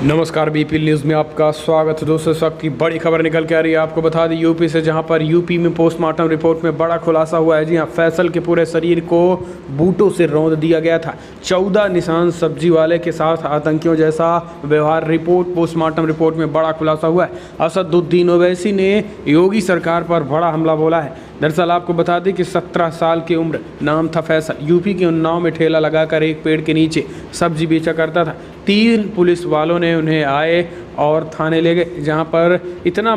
नमस्कार, BPL news में आपका स्वागत है। दोस्तों, इस वक्त की बड़ी खबर निकल के आ रही है। आपको बता दें यूपी से, जहां पर यूपी में पोस्टमार्टम रिपोर्ट में बड़ा खुलासा हुआ है। जी हां, फैसल के पूरे शरीर को बूटों से रौंद दिया गया था। 14 निशान सब्जी वाले के साथ आतंकियों जैसा व्यवहार। पोस्टमार्टम रिपोर्ट में बड़ा खुलासा हुआ है। असदुद्दीन ओवैसी ने योगी सरकार पर बड़ा हमला बोला है। दरअसल आपको बता दें कि 17 साल की उम्र, नाम था फैसल। यूपी के उन्नाव में ठेला लगाकर एक पेड़ के नीचे सब्जी बेचा करता था। 3 पुलिस वालों ने उन्हें आए और थाने ले गए, जहां पर इतना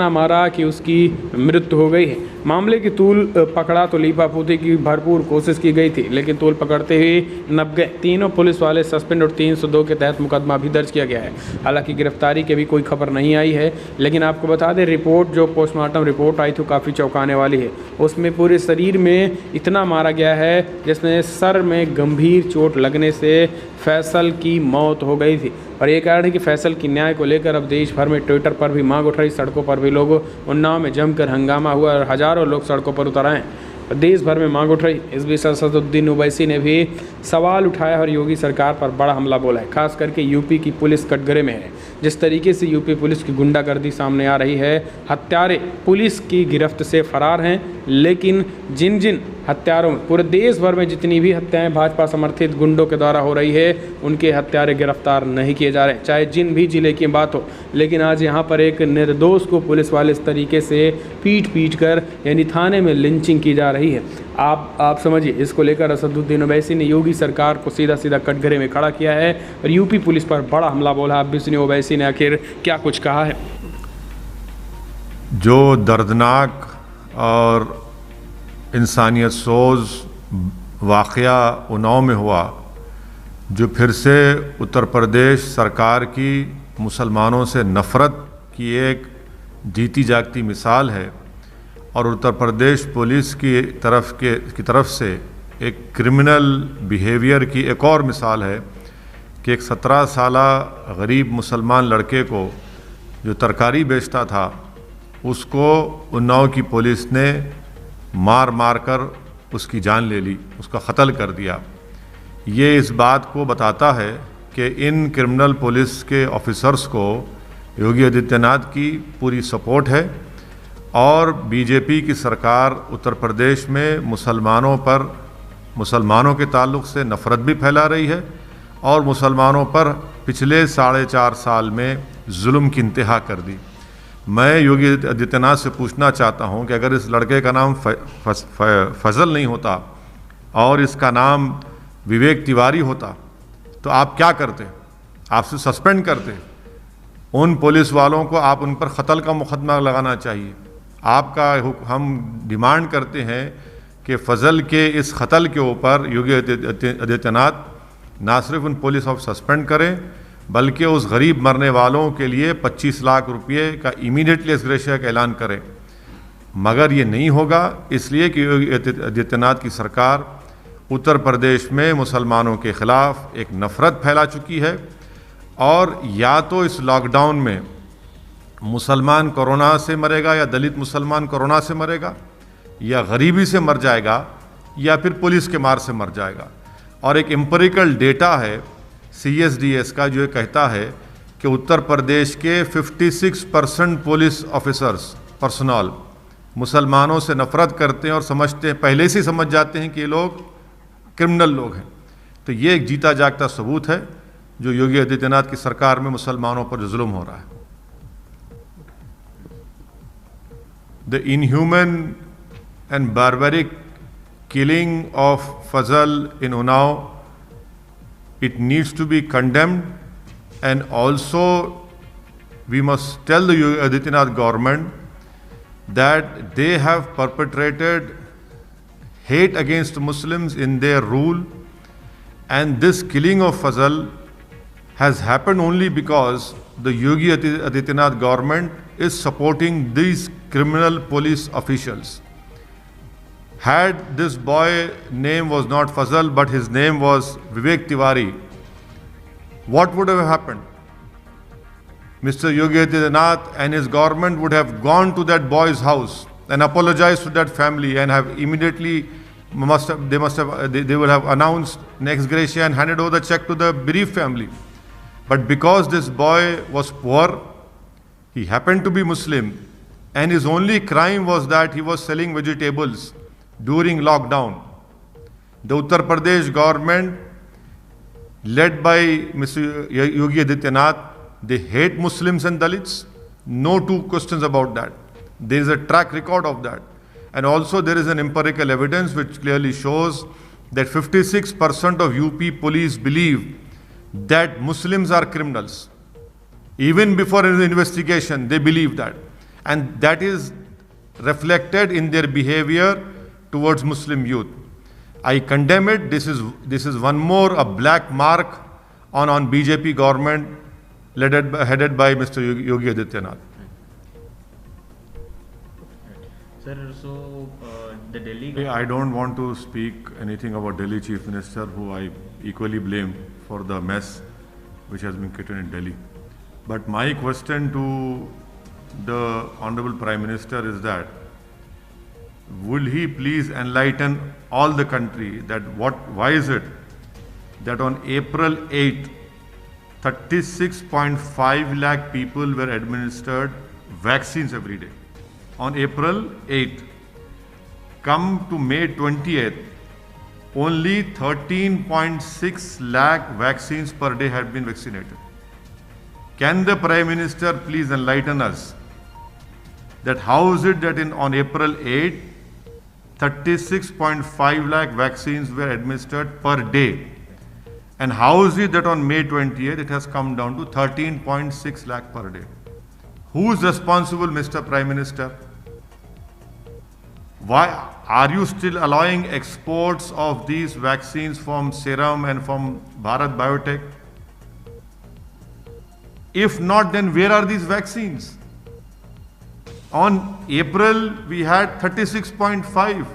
मारा कि उसकी मृत्यु हो गई है। मामले की तूल पकड़ा तो लीपापोती की भरपूर कोशिश की गई थी, लेकिन तूल पकड़ते ही नप गए। तीनों पुलिस वाले सस्पेंड और 302 के तहत मुकदमा भी दर्ज किया गया है। हालांकि गिरफ्तारी की भी कोई खबर नहीं आई है, लेकिन आपको बता दें रिपोर्ट, जो पोस्टमार्टम रिपोर्ट आई थी, काफ़ी चौंकाने वाली है। उसमें पूरे शरीर में इतना मारा गया है जिसमें सर में गंभीर चोट लगने से फैसल की मौत हो गई थी। और ये कारण है कि फैसल की न्याय को लेकर अब देश भर में ट्विटर पर भी मांग उठ रही, सड़कों पर भी लोगों उन्नाव में जमकर हंगामा हुआ और हजारों लोग सड़कों पर उतर आए। देश भर में मांग उठ रही। इस बीच असदुद्दीन ओवैसी ने भी सवाल उठाया और योगी सरकार पर बड़ा हमला बोला है। खास करके यूपी की पुलिस कटघरे में है। जिस तरीके से यूपी पुलिस की गुंडागर्दी सामने आ रही है, हत्यारे पुलिस की गिरफ्त से फरार हैं, लेकिन जिन जिन हत्यारों में, पूरे देश भर में जितनी भी हत्याएं भाजपा समर्थित गुंडों के द्वारा हो रही है, उनके हत्यारे गिरफ्तार नहीं किए जा रहे, चाहे जिन भी जिले की बात हो। लेकिन आज यहाँ पर एक निर्दोष को पुलिस वाले इस तरीके से पीट कर, यानी थाने में लिंचिंग की जा रही है। आप समझिए, इसको लेकर असदुद्दीन ओवैसी ने योगी सरकार को सीधा कटघरे में खड़ा किया है और यूपी पुलिस पर बड़ा हमला बोला। अब भी सुनिए ओवैसी ने आखिर क्या कुछ कहा है। जो दर्दनाक और इंसानियत सोज वाक़या उन्नाव में हुआ, जो फिर से उत्तर प्रदेश सरकार की मुसलमानों से नफ़रत की एक जीती जागती मिसाल है, और उत्तर प्रदेश पुलिस की तरफ से एक क्रिमिनल बिहेवियर की एक और मिसाल है कि एक 17 साला गरीब मुसलमान लड़के को, जो तरकारी बेचता था, उसको उन्नाव की पुलिस ने मार कर उसकी जान ले ली, उसका कत्ल कर दिया। ये इस बात को बताता है कि इन क्रिमिनल पुलिस के ऑफिसर्स को योगी आदित्यनाथ की पूरी सपोर्ट है, और बीजेपी की सरकार उत्तर प्रदेश में मुसलमानों के ताल्लुक़ से नफ़रत भी फैला रही है, और मुसलमानों पर पिछले 4.5 साल में जुल्म की इंतहा कर दी। मैं योगी आदित्यनाथ से पूछना चाहता हूं कि अगर इस लड़के का नाम फजल नहीं होता और इसका नाम विवेक तिवारी होता, तो आप क्या करते? आपसे सस्पेंड करते। उन पुलिस वालों को आप उन पर कत्ल का मुकदमा लगाना चाहिए। हम डिमांड करते हैं कि फजल के इस कत्ल के ऊपर योगी आदित्यनाथ ना सिर्फ उन पुलिस ऑफिसर सस्पेंड करें, बल्कि उस गरीब मरने वालों के लिए 25 लाख रुपये का इमीडिएटली एक्सग्रेशिया का ऐलान करें। मगर ये नहीं होगा, इसलिए कि योगी आदित्यनाथ की सरकार उत्तर प्रदेश में मुसलमानों के ख़िलाफ़ एक नफ़रत फैला चुकी है, और या तो इस लॉकडाउन में मुसलमान कोरोना से मरेगा, या दलित मुसलमान कोरोना से मरेगा, या गरीबी से मर जाएगा, या फिर पुलिस के मार से मर जाएगा। और एक एम्पिरिकल डेटा है CSDS का, जो कहता है कि उत्तर प्रदेश के 56% पुलिस ऑफिसर्स पर्सनल मुसलमानों से नफ़रत करते हैं और समझते हैं, पहले से समझ जाते हैं कि ये लोग क्रिमिनल लोग हैं। तो ये एक जीता जागता सबूत है जो योगी आदित्यनाथ की सरकार में मुसलमानों पर जो जुल्म हो रहा है। The inhuman and barbaric killing of Fazal in Unnao, it needs to be condemned, and also we must tell the Yogi Adityanath government that they have perpetrated hate against Muslims in their rule, and this killing of Fazal has happened only because the Yogi Adityanath government is supporting these criminal police officials. Had this boy name was not Fazal, but his name was Vivek Tiwari, what would have happened? Mr. Yogi Adityanath and his government would have gone to that boy's house and apologized to that family, and have immediately they would have announced ex gratia and handed over the check to the bereaved family. But because this boy was poor, he happened to be Muslim, and his only crime was that he was selling vegetables during lockdown. The Uttar Pradesh government, led by Mr. Yogi Adityanath, they hate Muslims and Dalits. No two questions about that. There is a track record of that. And also there is an empirical evidence which clearly shows that 56% of UP police believe that Muslims are criminals. Even before an investigation, they believe that. And that is reflected in their behavior towards Muslim youth. I condemn it. This is one more a black mark on BJP government headed by Mr. Yogi Adityanath. Sir, so the Delhi... I don't want to speak anything about Delhi Chief Minister, who I equally blame for the mess which has been created in Delhi. But my question to the Honorable Prime Minister is that, will he please enlighten all the country that why is it that on April 8, 36.5 lakh people were administered vaccines every day. On April 8, come to May 20th, only 13.6 lakh vaccines per day had been vaccinated. Can the Prime Minister please enlighten us that how is it that on April 8, 36.5 lakh vaccines were administered per day, and how is it that on May 20th it has come down to 13.6 lakh per day? Who is responsible, Mr. Prime Minister? Why are you still allowing exports of these vaccines from Serum and from Bharat Biotech? If not, then where are these vaccines? On April, we had 36.5,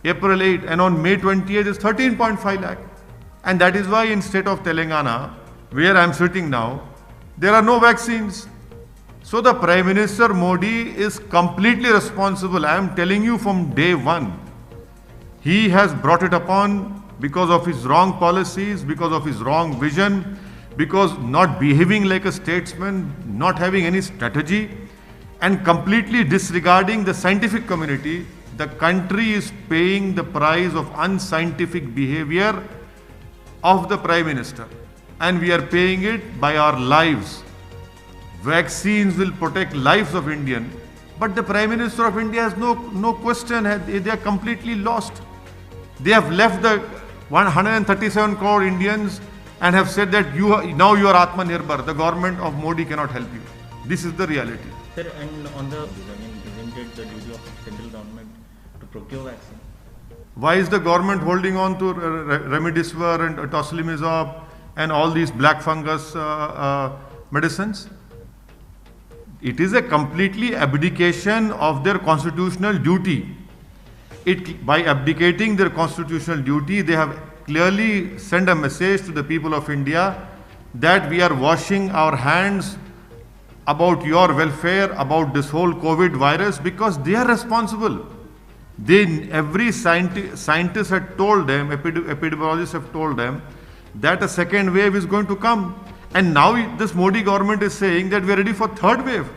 April 8, and on May 28th is 13.5 lakh. And that is why in state of Telangana, where I am sitting now, there are no vaccines. So the Prime Minister Modi is completely responsible. I am telling you from day one. He has brought it upon because of his wrong policies, because of his wrong vision, because not behaving like a statesman, not having any strategy, and completely disregarding the scientific community. The country is paying the price of unscientific behavior of the Prime Minister, and we are paying it by our lives. Vaccines will protect lives of Indians, but the Prime Minister of India has no question. They are completely lost. They have left the 137 crore Indians and have said that now you are Atmanirbhar. The government of Modi cannot help you. This is the reality. Sir, and on the, isn't it the duty of central government to procure vaccine? Why is the government holding on to Remdesivir and Tocilizumab and all these black fungus medicines? It is a completely abdication of their constitutional duty. By abdicating their constitutional duty, they have clearly sent a message to the people of India that we are washing our hands about your welfare, about this whole COVID virus, because they are responsible. Every scientist had told them, epidemiologists have told them that a second wave is going to come. And now this Modi government is saying that we are ready for third wave.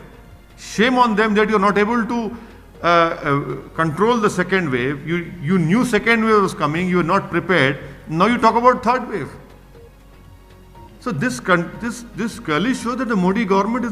Shame on them that you are not able to control the second wave. You knew second wave was coming, you were not prepared. Now you talk about third wave. So this clearly shows that the Modi government is